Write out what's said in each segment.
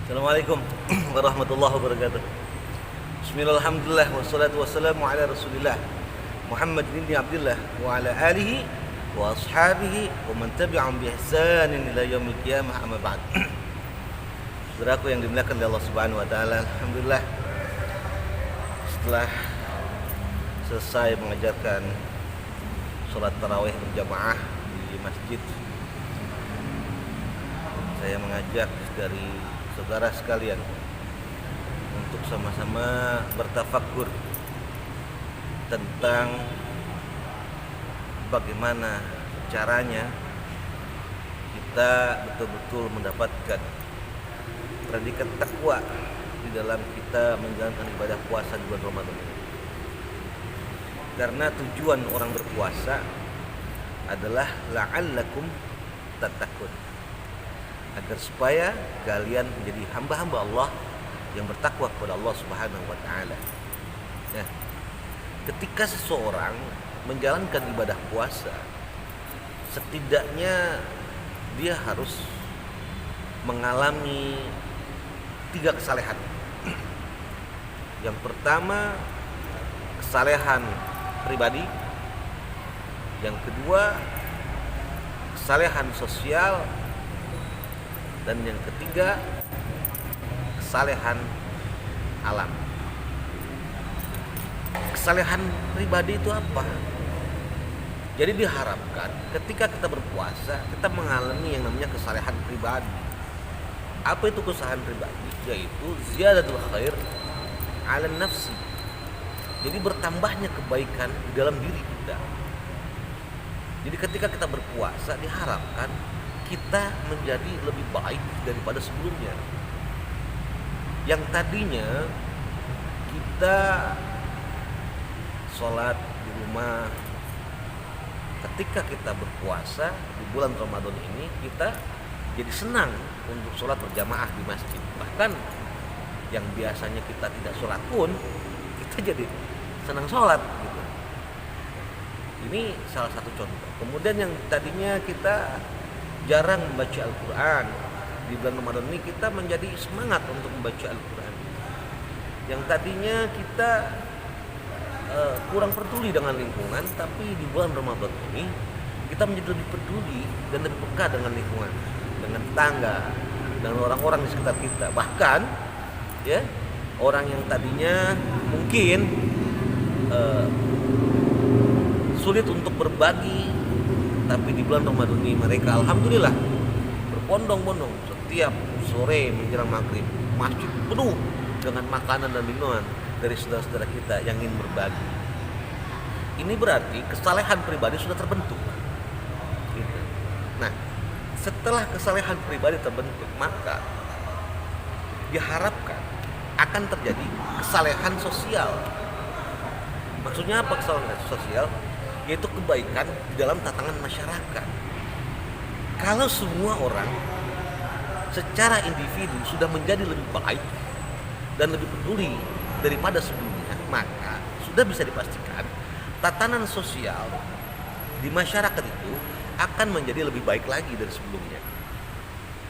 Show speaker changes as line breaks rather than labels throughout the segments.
Assalamualaikum warahmatullahi wabarakatuh. Bismillahirrahmanirrahim. Wassalatu wassalamu ala Rasulillah Muhammad bin Abdullah wa ala alihi wa ashabihi wa man tabi'ahum bi ihsanin ila yaumil qiyamah, amma ba'd. Saudaraku yang dimuliakan oleh Allah Subhanahu wa taala, alhamdulillah setelah selesai mengajarkan salat tarawih berjamaah di masjid, saya mengajak dari saudara sekalian untuk sama-sama bertafakur tentang bagaimana caranya kita betul-betul mendapatkan predikat takwa di dalam kita menjalankan ibadah puasa di bulan Ramadan ini. Karena tujuan orang berpuasa adalah la'allakum tattaqun, agar supaya kalian menjadi hamba-hamba Allah yang bertakwa kepada Allah Subhanahu wa taala. Ya. Ketika seseorang menjalankan ibadah puasa, setidaknya dia harus mengalami 3 kesalehan. Yang pertama, kesalehan pribadi. Yang kedua, kesalehan sosial. Dan yang ketiga, kesalehan alam. Kesalehan pribadi itu apa? Jadi diharapkan ketika kita berpuasa, kita mengalami yang namanya kesalehan pribadi. Apa itu kesalehan pribadi? Yaitu ziyadatul khair 'ala nafsi. Jadi bertambahnya kebaikan di dalam diri kita. Jadi ketika kita berpuasa diharapkan kita menjadi lebih baik daripada sebelumnya. Yang tadinya kita sholat di rumah, ketika kita berpuasa di bulan Ramadan ini kita jadi senang untuk sholat berjamaah di masjid. Bahkan yang biasanya kita tidak sholat pun kita jadi senang sholat gitu. Ini salah satu contoh. Kemudian yang tadinya kita jarang membaca Al-Quran, di bulan Ramadan ini kita menjadi semangat untuk membaca Al-Quran. Yang tadinya kita kurang peduli dengan lingkungan, tapi di bulan Ramadan ini kita menjadi lebih peduli dan lebih peka dengan lingkungan, dengan tetangga, dengan orang-orang di sekitar kita. Bahkan ya, orang yang tadinya mungkin sulit untuk berbagi, tapi di bulan Ramadan ini mereka alhamdulillah berbondong-bondong setiap sore menjelang maghrib, masjid penuh dengan makanan dan minuman dari saudara-saudara kita yang ingin berbagi. Ini berarti kesalehan pribadi sudah terbentuk gitu. Nah, setelah kesalehan pribadi terbentuk, maka diharapkan akan terjadi kesalehan sosial. Maksudnya apa kesalehan sosial? Yaitu kebaikan di dalam tatanan masyarakat. Kalau semua orang secara individu sudah menjadi lebih baik dan lebih peduli daripada sebelumnya, maka sudah bisa dipastikan tatanan sosial di masyarakat itu akan menjadi lebih baik lagi dari sebelumnya.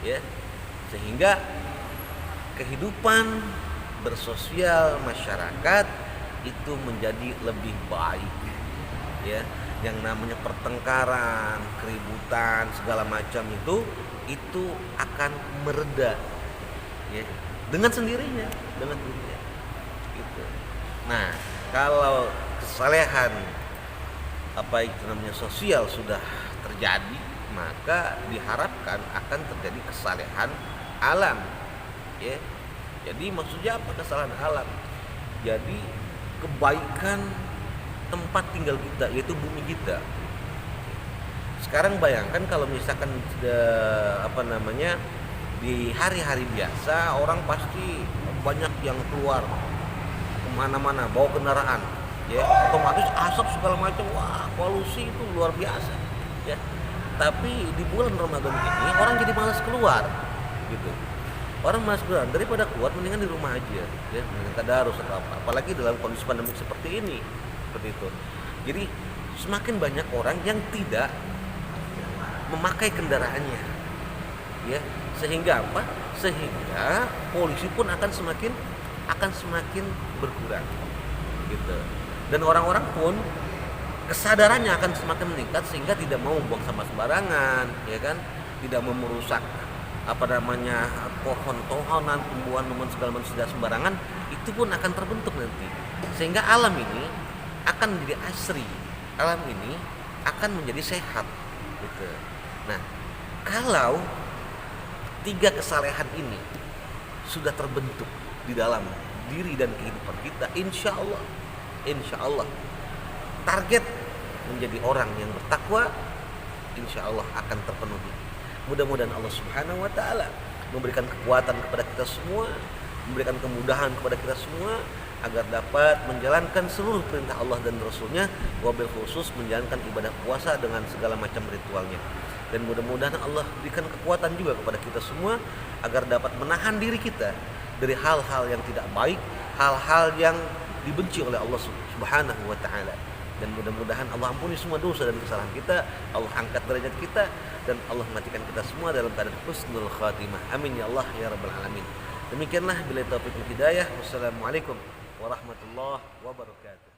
Ya, sehingga kehidupan bersosial masyarakat itu menjadi lebih baik. Ya, yang namanya pertengkaran, keributan, segala macam itu akan mereda, ya, dengan sendirinya. Gitu. Nah, kalau kesalehan itu namanya sosial sudah terjadi, maka diharapkan akan terjadi kesalehan alam. Ya, jadi maksudnya apa kesalehan alam? Jadi kebaikan tempat tinggal kita, yaitu bumi kita. Sekarang bayangkan kalau misalkan di hari-hari biasa orang pasti banyak yang keluar kemana-mana bawa kendaraan, ya, otomatis asap segala macam, wah, polusi itu luar biasa, ya. Tapi di bulan Ramadan ini orang jadi malas keluar, gitu. Orang malas keluar, daripada keluar mendingan di rumah aja, ya, mendingan tadarus atau apa. Apalagi dalam kondisi pandemi seperti ini. Seperti itu. Jadi semakin banyak orang yang tidak memakai kendaraannya, ya, sehingga apa? sehingga polisi pun akan semakin berkurang gitu. Dan orang-orang pun kesadarannya akan semakin meningkat sehingga tidak mau buang sampah sembarangan, ya kan, tidak mau merusak pohon-tohonan, tumbuhan segala macam tidak sembarangan. Itu pun akan terbentuk nanti, sehingga alam ini akan menjadi asri, alam ini akan menjadi sehat gitu. Nah, kalau 3 kesalehan ini sudah terbentuk di dalam diri dan kehidupan kita, insya Allah target menjadi orang yang bertakwa insya Allah akan terpenuhi. Mudah-mudahan Allah Subhanahu wa Ta'ala memberikan kekuatan kepada kita semua, memberikan kemudahan kepada kita semua agar dapat menjalankan seluruh perintah Allah dan Rasulnya, wabil khusus menjalankan ibadah puasa dengan segala macam ritualnya. Dan mudah-mudahan Allah berikan kekuatan juga kepada kita semua agar dapat menahan diri kita dari hal-hal yang tidak baik, hal-hal yang dibenci oleh Allah Subhanahu wa Ta'ala. Dan mudah-mudahan Allah ampuni semua dosa dan kesalahan kita, Allah angkat derajat kita, dan Allah matikan kita semua dalam keadaan husnul khatimah. Amin ya Allah ya rabbal alamin. Demikianlah, bila taufiq wal hidayah. Wassalamualaikum warahmatullahi wabarakatuh.